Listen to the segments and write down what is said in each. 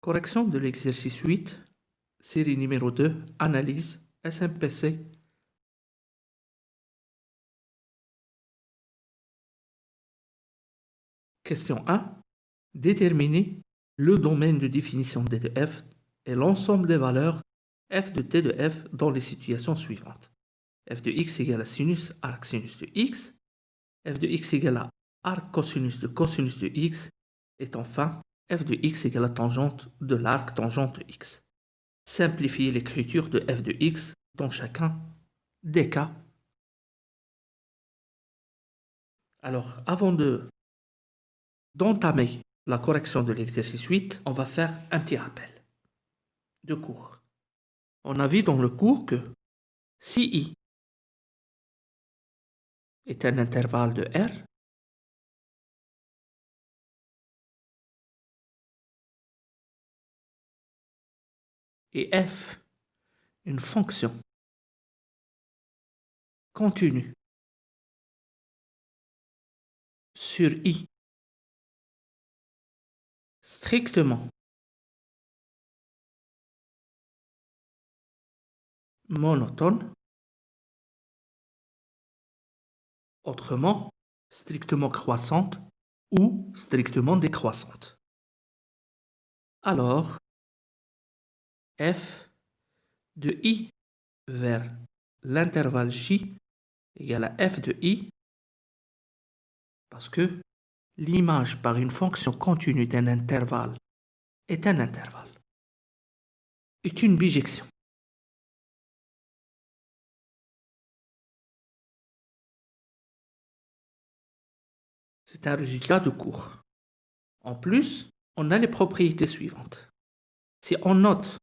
Correction de l'exercice 8, série numéro 2, analyse, SMPC. Question 1. Déterminer le domaine de définition d de f et l'ensemble des valeurs f de t de f dans les situations suivantes. F de x égale à sinus arc sinus de x, f de x égale à arc cosinus de x, et enfin f de x égale à tangente de l'arc tangente de x. Simplifier l'écriture de f de x dans chacun des cas. Alors, avant d'entamer la correction de l'exercice 8, on va faire un petit rappel de cours. On a vu dans le cours que si I est un intervalle de R, et f une fonction continue sur I strictement monotone, autrement strictement croissante ou strictement décroissante, alors f de I vers l'intervalle J égale à f de I, parce que l'image par une fonction continue d'un intervalle est un intervalle, est une bijection. C'est un résultat de cours. En plus, on a les propriétés suivantes. Si on note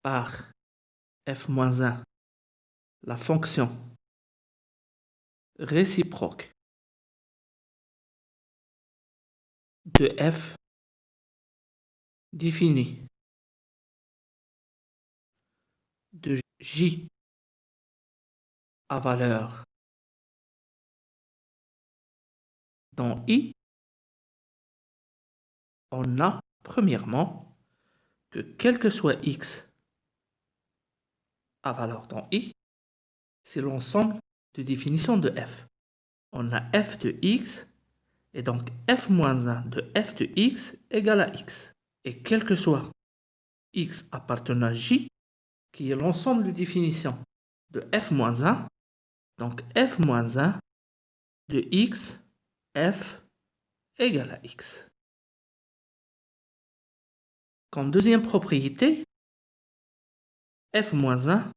par f-1 la fonction réciproque de f définie de j à valeur dans I, on a premièrement que quel que soit x à valeur dans I, c'est l'ensemble de définition de f. On a f de x, et donc f-1 de f de x égale à x. Et quel que soit x appartenant à j, qui est l'ensemble de définition de f-1, donc f-1 de x, f égale à x. Comme deuxième propriété, f-1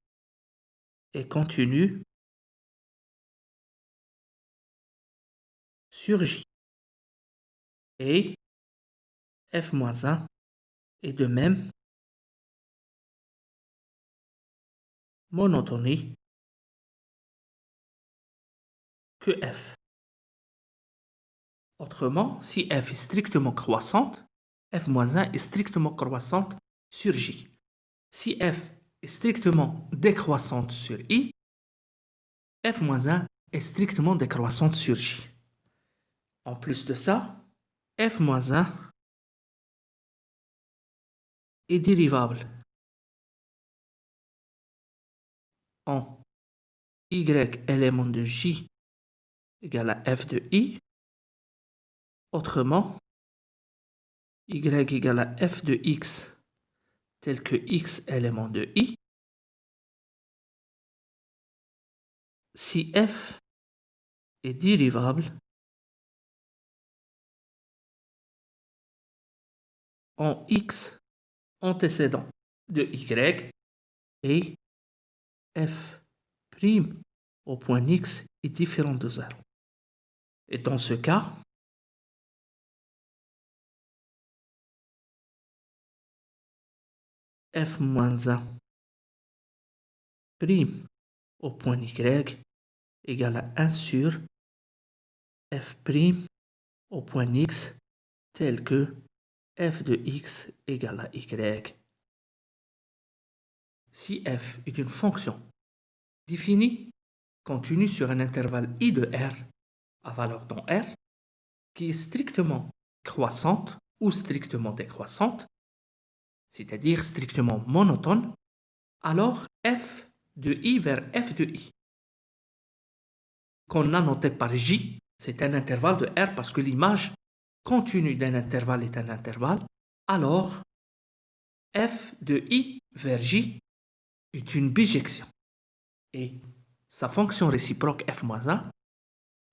est continu sur j. Et f-1 est de même monotonie que f. Autrement, si f est strictement croissante, f-1 est strictement croissante sur j. Si f est strictement décroissante sur i, f-1 est strictement décroissante sur j. En plus de ça, f-1 est dérivable en y élément de j égale à f de i. Autrement, y égale à f de x tel que x élément de i. Si f est dérivable en x antécédent de y et f' au point x est différent de 0. Et dans ce cas, f-1' au point y égale à 1 sur f' au point x tel que f de x égale à y. Si f est une fonction définie continue sur un intervalle I de R à valeur dans R, qui est strictement croissante ou strictement décroissante, c'est-à-dire strictement monotone, alors f de i vers f de i, qu'on a noté par j, c'est un intervalle de R parce que l'image continue d'un intervalle est un intervalle, alors f de i vers j est une bijection. Et sa fonction réciproque f moins 1,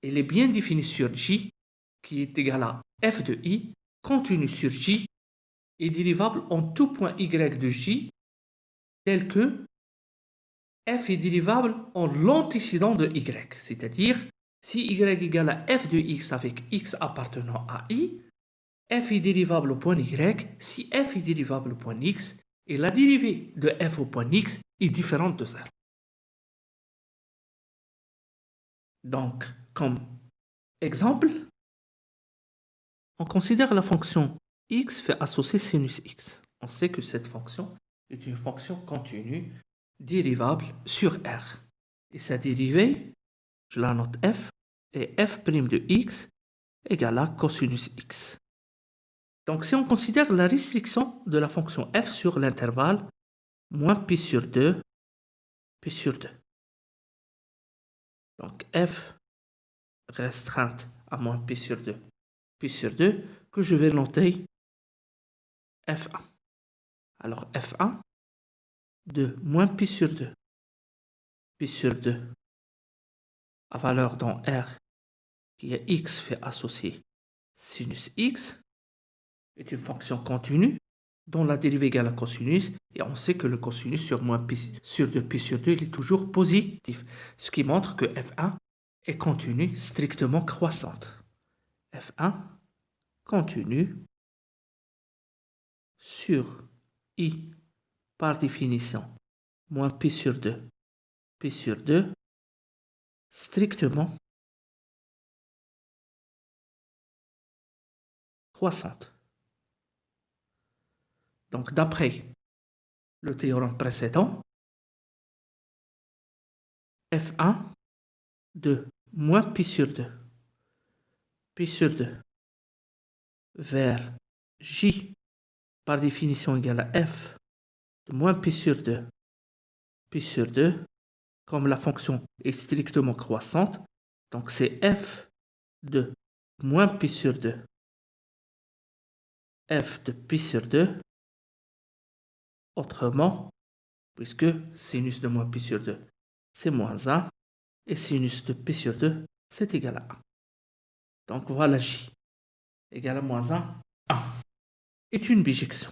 elle est bien définie sur j, qui est égal à f de i continue sur j est dérivable en tout point y de j, tel que f est dérivable en l'antécédent de y, c'est-à-dire si y égale à f de x avec x appartenant à i, f est dérivable au point y si f est dérivable au point x et la dérivée de f au point x est différente de 0. Donc, comme exemple, on considère la fonction x fait associer sinus x. On sait que cette fonction est une fonction continue dérivable sur R. Et sa dérivée, je la note f, est f' de x égale à cosinus x. Donc si on considère la restriction de la fonction f sur l'intervalle moins pi sur 2, pi sur 2. Donc f restreinte à moins pi sur 2, pi sur 2, que je vais noter f1. Alors f1 de moins pi sur 2, pi sur 2, à valeur dans R, qui est x fait associer sinus x, est une fonction continue dont la dérivée égale à cosinus, et on sait que le cosinus sur moins pi sur 2 pi sur 2 il est toujours positif, ce qui montre que f1 est continue strictement croissante. f1 continue sur i par définition moins pi sur 2 strictement croissante. Donc d'après le théorème précédent, f1 de moins pi sur 2 vers j par définition égale à f de moins pi sur 2 comme la fonction est strictement croissante, donc c'est f de moins pi sur 2 f de pi sur 2, autrement, puisque sinus de moins pi sur 2 c'est moins 1 et sinus de pi sur 2 c'est égal à 1. Donc voilà j égale à moins 1, 1 est une bijection.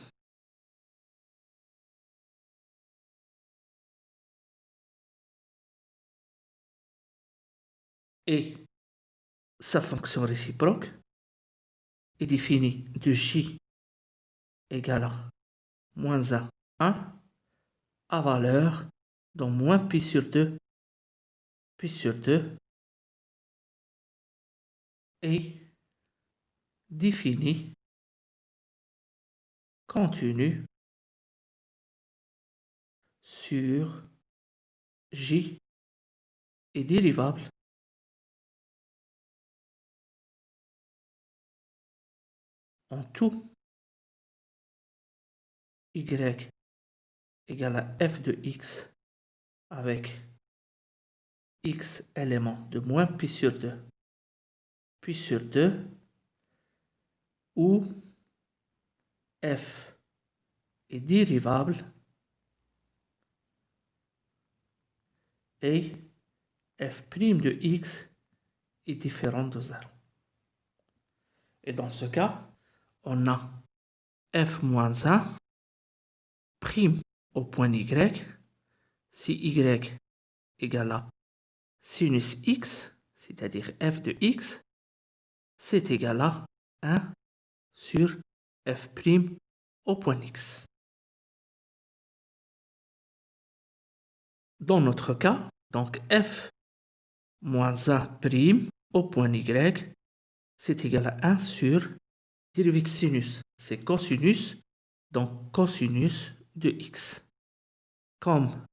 Et sa fonction réciproque est définie de j égale à moins 1, 1 à valeur dans moins pi sur 2 est définie continue sur j est dérivable en tout y égale à f de x avec x éléments de moins pi sur 2 où f est dérivable et f' de x est différent de 0. Et dans ce cas, on a f moins 1 prime au point y si y égale à sinus x, c'est-à-dire f de x, c'est égal à 1 sur f' au point x. Dans notre cas, donc f moins 1 prime au point y, c'est égal à 1 sur dérivée de sinus, c'est cosinus, donc cosinus de x. Comme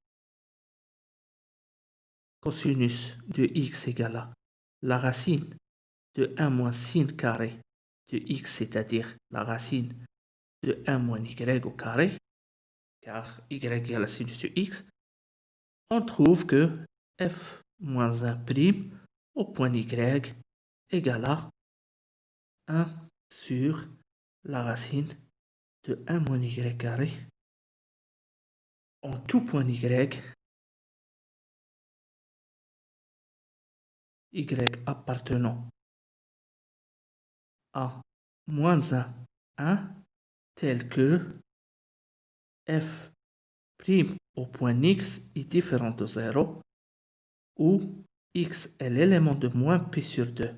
cosinus de x égale à la racine de 1 moins sin carré de x, c'est-à-dire la racine de 1 moins y au carré, car y égale la sinus de x, on trouve que f moins 1' au point y égale à 1 sur la racine de 1 moins y carré en tout point y appartenant à moins 1 tel que f' au point x est différent de 0, où x est l'élément de moins pi sur 2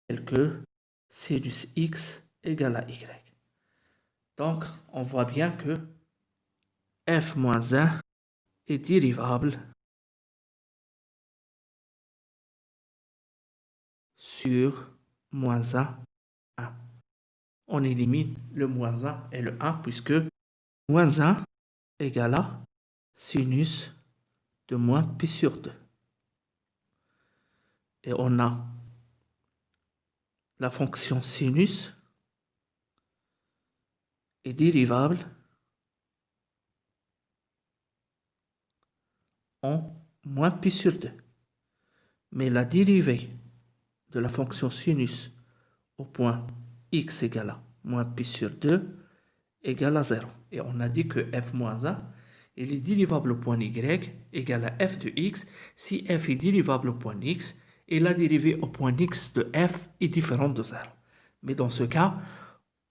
tel que sinus x égale à y. Donc, on voit bien que f moins 1 est dérivable sur moins 1, 1. On élimine le moins 1 et le 1 puisque moins 1 égale à sinus de moins pi sur 2. Et on a la fonction sinus est dérivable en moins pi sur 2. Mais la dérivée de la fonction sinus au point x égale à moins pi sur 2 égale à 0. Et on a dit que f moins 1 il est dérivable au point y égale à f de x si f est dérivable au point x et la dérivée au point x de f est différente de 0. Mais dans ce cas,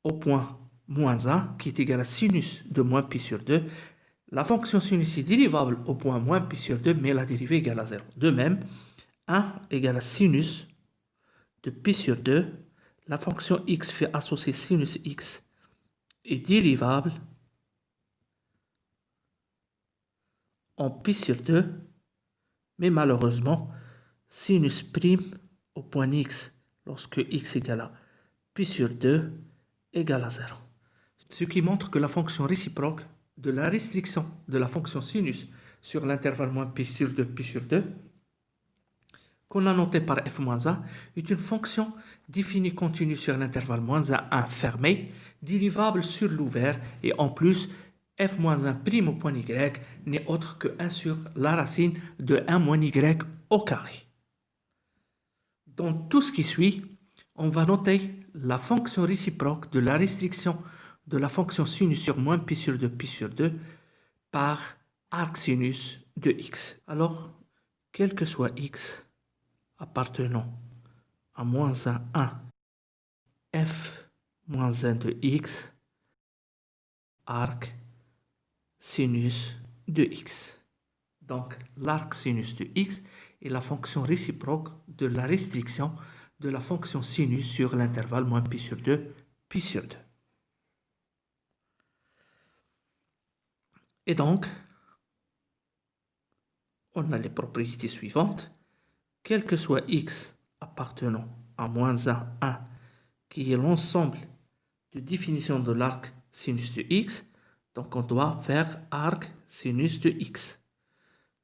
au point moins 1 qui est égal à sinus de moins pi sur 2, la fonction sinus est dérivable au point moins pi sur 2 mais la dérivée égale à 0. De même, 1 égale à sinus de pi sur 2, la fonction x fait associer sinus x est dérivable en pi sur 2, mais malheureusement, sinus prime au point x lorsque x égale à pi sur 2 égale à 0. Ce qui montre que la fonction réciproque de la restriction de la fonction sinus sur l'intervalle moins pi sur 2, qu'on a noté par f-1, est une fonction définie continue sur l'intervalle moins 1 fermé, dérivable sur l'ouvert, et en plus, f-1' au point y n'est autre que 1 sur la racine de 1 moins y au carré. Dans tout ce qui suit, on va noter la fonction réciproque de la restriction de la fonction sinus sur moins pi sur 2 par arc sinus de x. Alors, quel que soit x appartenant à moins 1, f moins 1 de x, arc sinus de x. Donc, l'arc sinus de x est la fonction réciproque de la restriction de la fonction sinus sur l'intervalle moins pi sur 2, pi sur 2. Et donc, on a les propriétés suivantes. Quel que soit x appartenant à moins 1, qui est l'ensemble de définition de l'arc sinus de x, donc on doit faire arc sinus de x.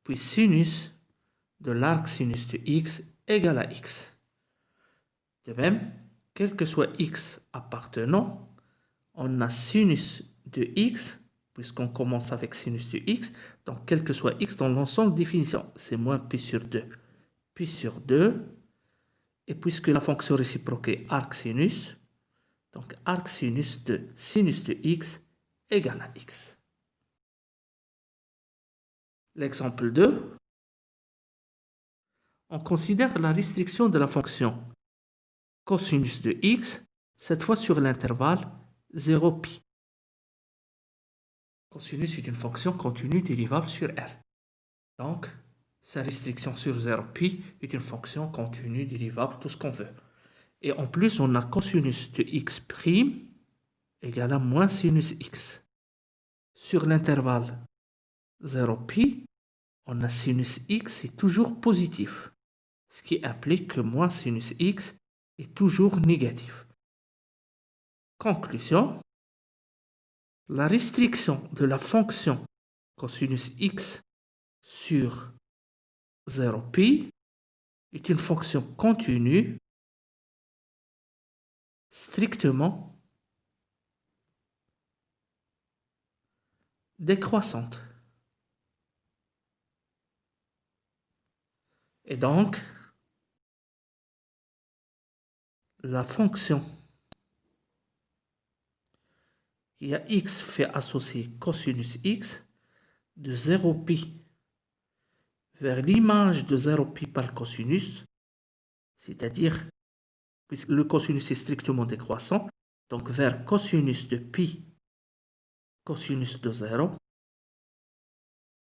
Puis sinus de l'arc sinus de x égale à x. De même, quel que soit x appartenant, on a sinus de x, puisqu'on commence avec sinus de x, donc quel que soit x dans l'ensemble de définition, c'est moins pi sur 2, pi sur 2, et puisque la fonction réciproque est arc sinus, donc arc sinus de x égale à x. L'exemple 2, on considère la restriction de la fonction cosinus de x, cette fois sur l'intervalle 0π. Cosinus est une fonction continue dérivable sur R. Donc, sa restriction sur 0π est une fonction continue dérivable, tout ce qu'on veut. Et en plus, on a cosinus de x' égale à moins sinus x. Sur l'intervalle 0π, on a sinus x est toujours positif, ce qui implique que moins sinus x est toujours négatif. Conclusion, la restriction de la fonction cosinus x sur 0π est une fonction continue strictement décroissante. Et donc, la fonction qui a x fait associer cosinus x de 0π vers l'image de 0π par cosinus, c'est-à-dire, puisque le cosinus est strictement décroissant, donc vers cosinus de π cosinus de 0,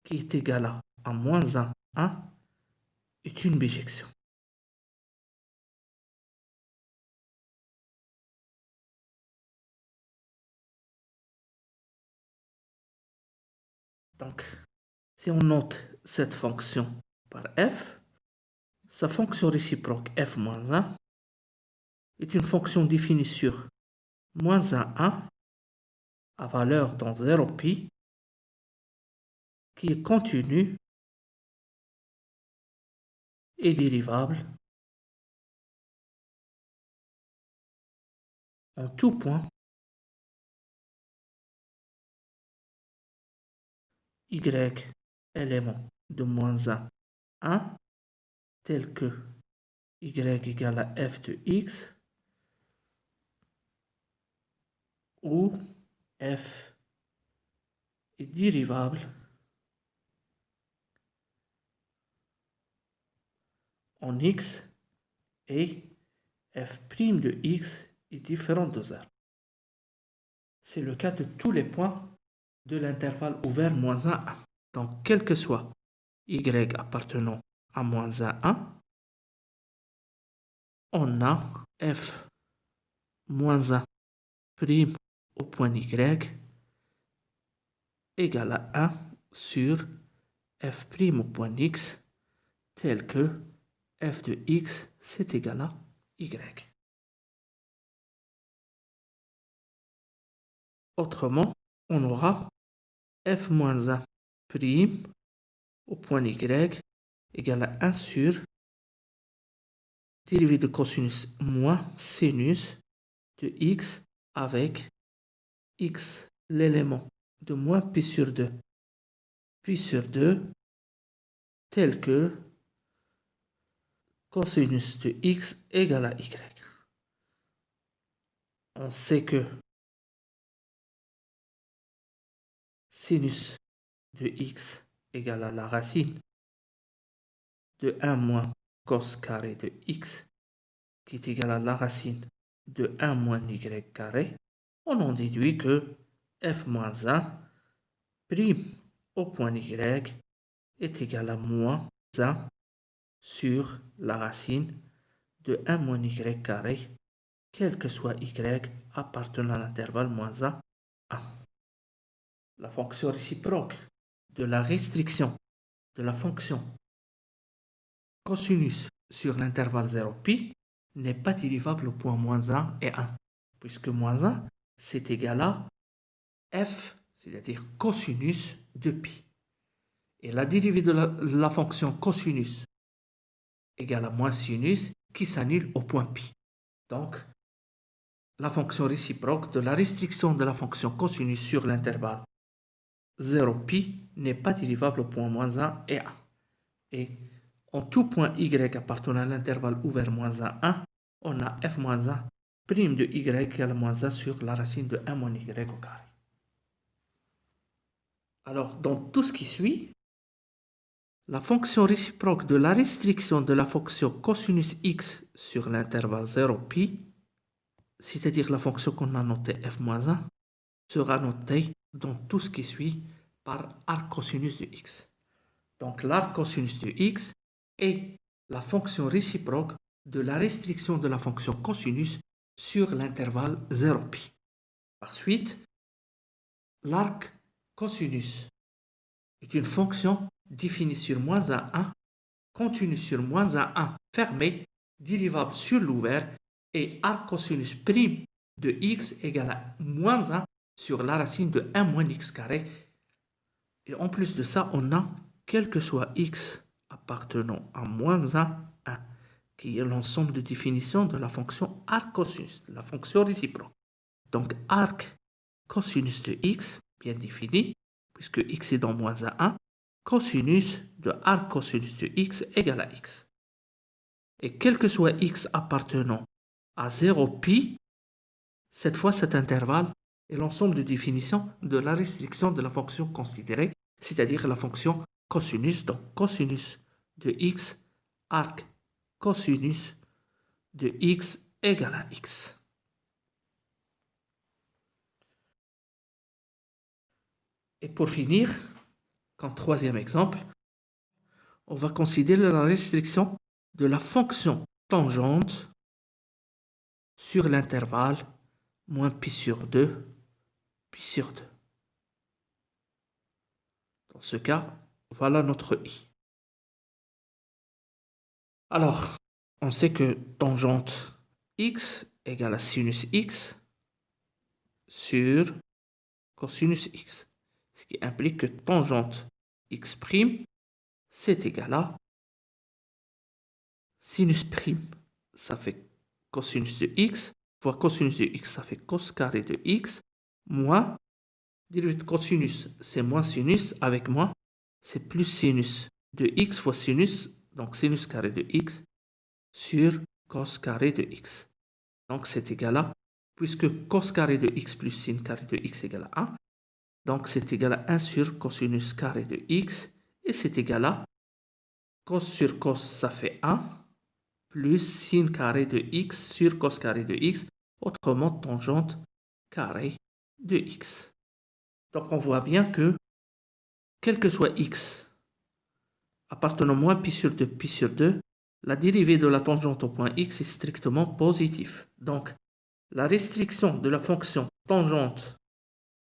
qui est égal à moins 1, est une bijection. Donc, si on note cette fonction par f, sa fonction réciproque f moins 1 est une fonction définie sur moins 1 à valeur dans 0π qui est continue et dérivable en tout point y élément de moins 1 tel que y égale à f de x où f est dérivable en x et f' de x est différent de 0. C'est le cas de tous les points de l'intervalle ouvert moins 1, 1. Donc, quel que soit y appartenant à moins 1, 1, on a f moins 1 prime au point y égale à 1 sur f' au point x tel que f de x c'est égal à y. Autrement, on aura f moins 1 prime au point y égale à 1 sur dérivé de cosinus moins sinus de x avec x, l'élément de moins pi sur 2, tel que cosinus de x égale à y. On sait que sinus de x égale à la racine de 1 moins cos carré de x qui est égal à la racine de 1 moins y carré. On en déduit que f moins 1 prime au point y est égal à moins 1 sur la racine de 1 moins y carré, quel que soit y appartenant à l'intervalle moins 1, 1. La fonction réciproque de la restriction de la fonction cosinus sur l'intervalle 0π n'est pas dérivable au point moins 1 et 1, puisque moins 1 c'est égal à f, c'est-à-dire cosinus de π. Et la dérivée de la fonction cosinus égale à moins sinus qui s'annule au point π. Donc, la fonction réciproque de la restriction de la fonction cosinus sur l'intervalle 0π n'est pas dérivable au point moins 1 et 1. Et en tout point y appartenant à l'intervalle ouvert moins 1, 1, on a f moins 1 prime de y égale à moins 1 sur la racine de 1 moins y au carré. Alors, dans tout ce qui suit, la fonction réciproque de la restriction de la fonction cosinus x sur l'intervalle 0π, c'est-à-dire la fonction qu'on a notée f moins 1, sera notée dans tout ce qui suit par arc cosinus de x. Donc l'arc cosinus de x est la fonction réciproque de la restriction de la fonction cosinus sur l'intervalle 0π. Par suite, l'arc cosinus est une fonction définie sur moins 1, 1, continue sur moins 1, 1, fermée, dérivable sur l'ouvert, et arc cosinus prime de x égale à moins 1 sur la racine de 1 moins x carré. Et en plus de ça, on a, quel que soit x appartenant à moins 1, 1, qui est l'ensemble de définition de la fonction arc-cosinus, de la fonction réciproque. Donc, arc cosinus de x, bien défini, puisque x est dans moins à 1, cosinus de arc cosinus de x égale à x. Et quel que soit x appartenant à 0π, cette fois cet intervalle est l'ensemble de définition de la restriction de la fonction considérée, c'est-à-dire la fonction cosinus, donc cosinus de x, arc cosinus de x égale à x. Et pour finir, comme troisième exemple, on va considérer la restriction de la fonction tangente sur l'intervalle moins pi sur 2, pi sur 2. Dans ce cas, voilà notre i. Alors, on sait que tangente x égale à sinus x sur cosinus x. Ce qui implique que tangente x', c'est égal à sinus prime, ça fait cosinus de x, fois cosinus de x, ça fait cos carré de x, moins, dérivé de cosinus, c'est moins sinus, avec moins, c'est plus sinus de x fois sinus, donc sinus carré de x, sur cos carré de x. Donc c'est égal à, puisque cos carré de x plus sin carré de x égale à 1, donc c'est égal à 1 sur cosinus carré de x, et c'est égal à cos sur cos, ça fait 1, plus sin carré de x sur cos carré de x, autrement tangente carré de x. Donc on voit bien que, quel que soit x, appartenant moins pi sur 2, pi sur 2, la dérivée de la tangente au point x est strictement positive. Donc, la restriction de la fonction tangente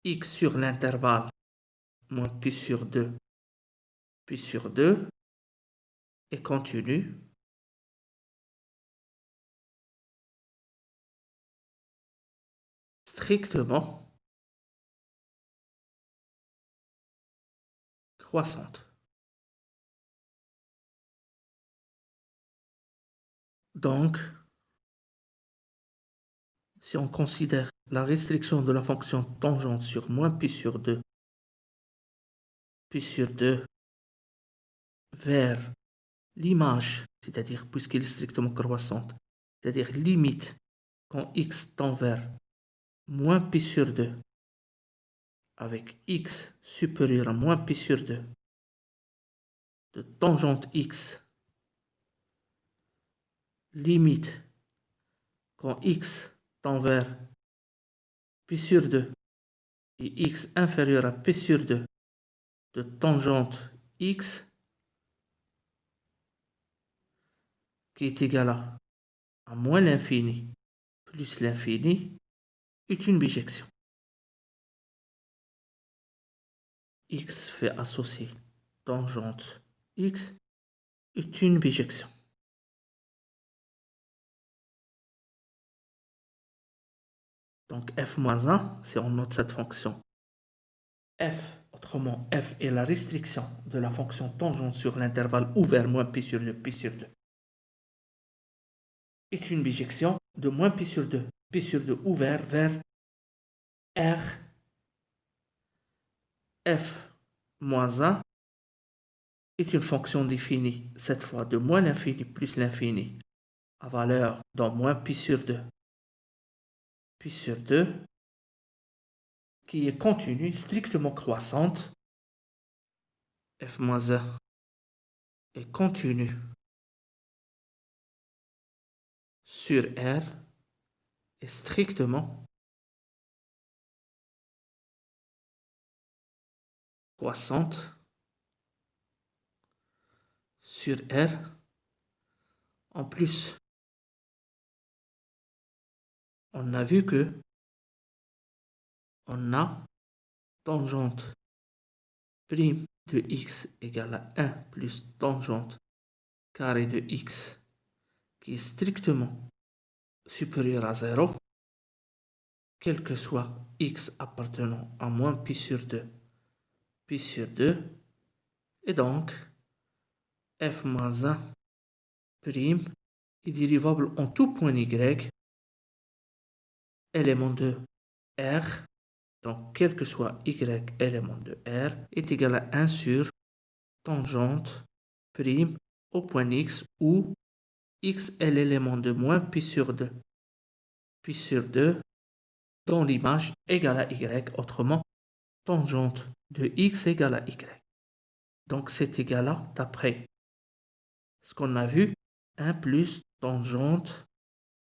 x sur l'intervalle moins pi sur 2, pi sur 2 est continue strictement croissante. Donc, si on considère la restriction de la fonction tangente sur moins pi sur 2, pi sur 2 vers l'image, c'est-à-dire puisqu'elle est strictement croissante, c'est-à-dire limite quand x tend vers moins pi sur 2 avec x supérieur à moins pi sur 2 de tangente x limite quand x tend vers pi sur 2 et x inférieur à pi sur 2 de tangente x qui est égal à moins l'infini plus l'infini est une bijection. X fait associer tangente x est une bijection. Donc f moins 1, si on note cette fonction, f, autrement f est la restriction de la fonction tangente sur l'intervalle ouvert moins pi sur 2, pi sur 2, est une bijection de moins pi sur 2 ouvert vers r f moins 1 est une fonction définie, cette fois de moins l'infini plus l'infini, à valeur dans moins pi sur 2, pi sur 2, qui est continue, strictement croissante, f moins 1 est continue sur R est strictement croissante sur R. En plus, on a vu que on a tangente prime de x égale à 1 plus tangente carré de x qui est strictement supérieur à 0, quel que soit x appartenant à moins pi sur 2, pi sur 2, et donc f moins 1 prime est dérivable en tout point y, élément de R, donc quel que soit y élément de R, est égal à 1 sur tangente prime au point x où x est l'élément de moins pi sur 2. Pi sur 2 dans l'image égale à y, autrement tangente de x égale à y. Donc c'est égal à, d'après ce qu'on a vu, 1 plus tangente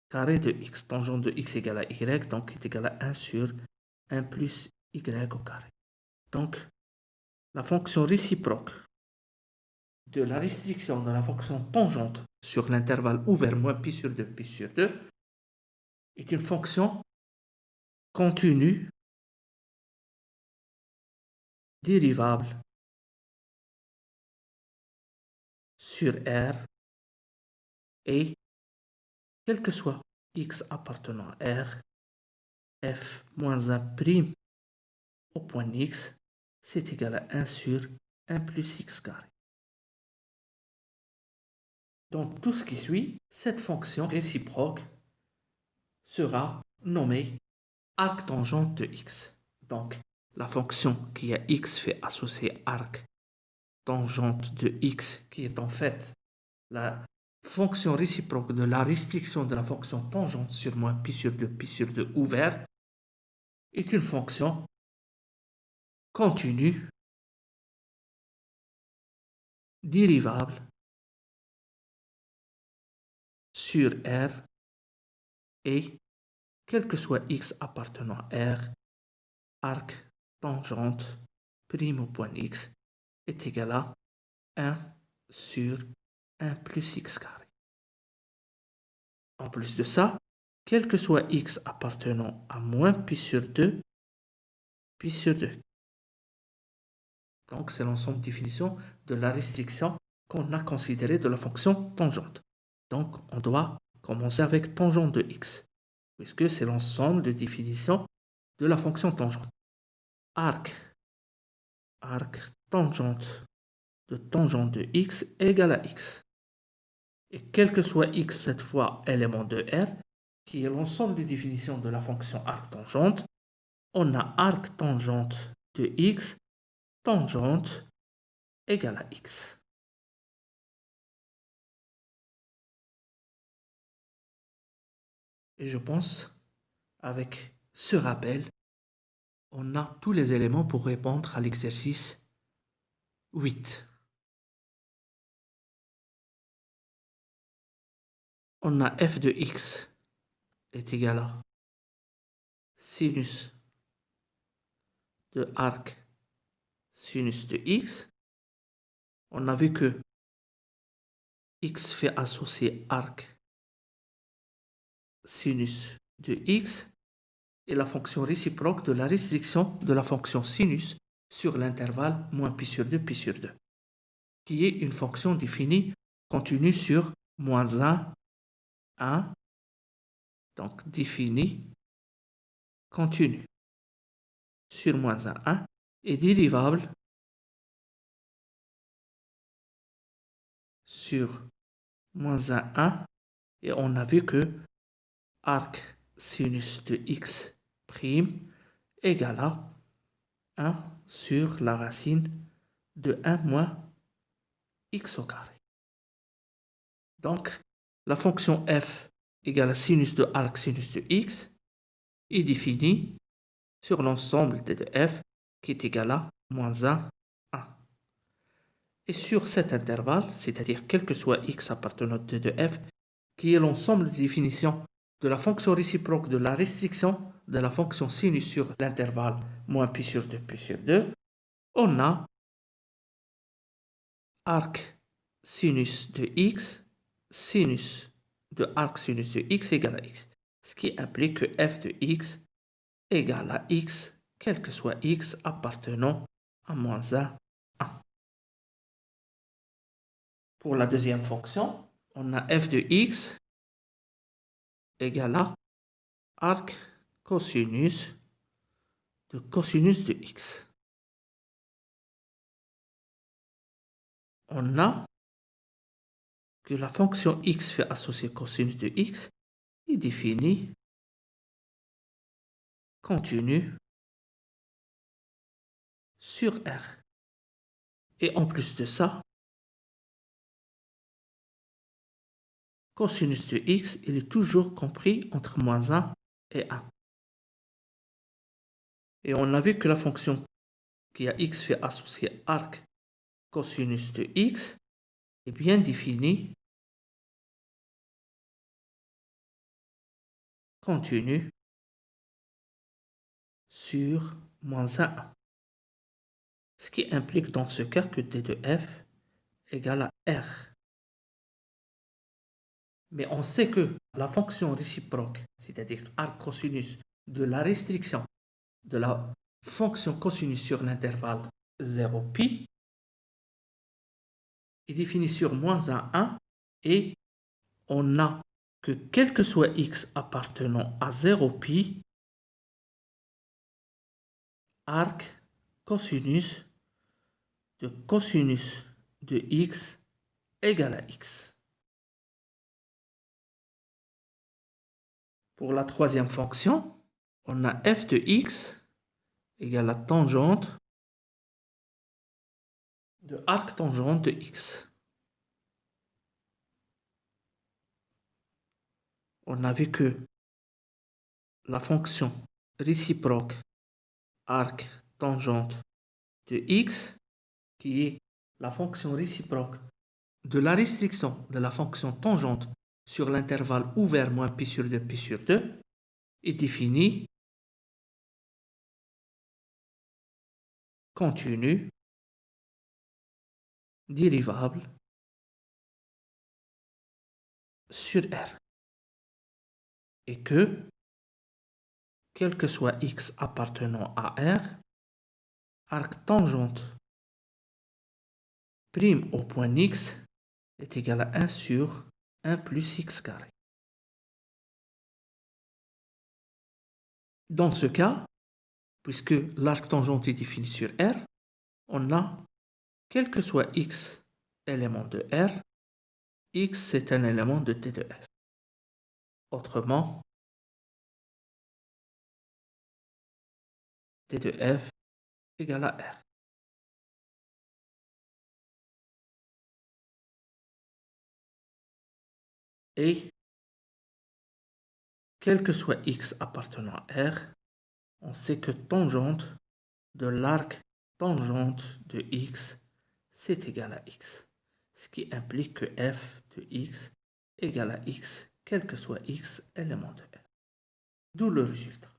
carré de x. Tangente de x égale à y, donc est égal à 1 sur 1 plus y au carré. Donc la fonction réciproque de la restriction de la fonction tangente sur l'intervalle ouvert moins pi sur 2 est une fonction continue dérivable sur R et quel que soit x appartenant à R, f moins 1 prime au point x, c'est égal à 1 sur 1 plus x carré. Dans tout ce qui suit, cette fonction réciproque sera nommée arctangente de x. Donc, la fonction qui a x fait associer arc tangente de x, qui est en fait la fonction réciproque de la restriction de la fonction tangente sur moins pi sur 2 ouvert, est une fonction continue dérivable sur R et quel que soit x appartenant à R, arc tangente prime au point x est égal à 1 sur 1 plus x carré. En plus de ça, quel que soit x appartenant à moins pi sur 2, Donc c'est l'ensemble de définitions de la restriction qu'on a considérée de la fonction tangente. Donc on doit commencer avec tangente de x, puisque c'est l'ensemble de définitions de la fonction tangente. Arc tangente de x égale à x. Et quel que soit x cette fois élément de R, qui est l'ensemble des définitions de la fonction arc tangente, on a arc tangente de x tangente égale à x. Et je pense, avec ce rappel, on a tous les éléments pour répondre à l'exercice 8. On a f de x est égal à sinus de arc sinus de x. On a vu que x fait associer arc sinus de x et la fonction réciproque de la restriction de la fonction sinus sur l'intervalle moins pi sur 2, qui est une fonction définie continue sur moins 1, 1, donc définie continue sur moins 1, 1, et dérivable sur moins 1, 1, et on a vu que arc sinus de x prime égale à 1 sur la racine de 1 moins x au carré. Donc, la fonction f égale à sinus de arc sinus de x est définie sur l'ensemble de f qui est égal à moins 1, 1. Et sur cet intervalle, c'est-à-dire quel que soit x appartenant de f, qui est l'ensemble de définitions de la fonction réciproque de la restriction de la fonction sinus sur l'intervalle moins pi sur 2, on a arc sinus de x, sinus de arc sinus de x égale à x, ce qui implique que f de x égale à x, quel que soit x appartenant à moins 1, 1. Pour la deuxième fonction, on a f de x égale à arc cosinus de x. On a que la fonction x fait associer cosinus de x est définie continue sur R. Et en plus de ça, cosinus de x, il est toujours compris entre moins 1 et 1. Et on a vu que la fonction qui a x fait associer arc cosinus de x est bien définie continue sur moins 1. Ce qui implique dans ce cas que d de f égale à r. Mais on sait que la fonction réciproque, c'est-à-dire arc cosinus de la restriction de la fonction cosinus sur l'intervalle 0π, est définie sur moins 1 et on a que quel que soit x appartenant à 0π, arc cosinus de x égale à x. Pour la troisième fonction, on a f de x égale à tangente de arc tangente de x. On a vu que la fonction réciproque arc tangente de x, qui est la fonction réciproque de la restriction de la fonction tangente sur l'intervalle ouvert moins π sur 2 π sur 2, est définie continue dérivable sur R. Et que, quel que soit x appartenant à R, arc tangente prime au point x est égal à 1 sur 1 plus x carré. Dans ce cas, puisque l'arc tangente est défini sur R, on a, quel que soit x élément de R, x c'est un élément de d de f. Autrement, d de f égale à R. Et quel que soit x appartenant à R, on sait que tangente de l'arc tangente de x, c'est égal à x. Ce qui implique que f de x égale à x, quel que soit x élément de R. D'où le résultat.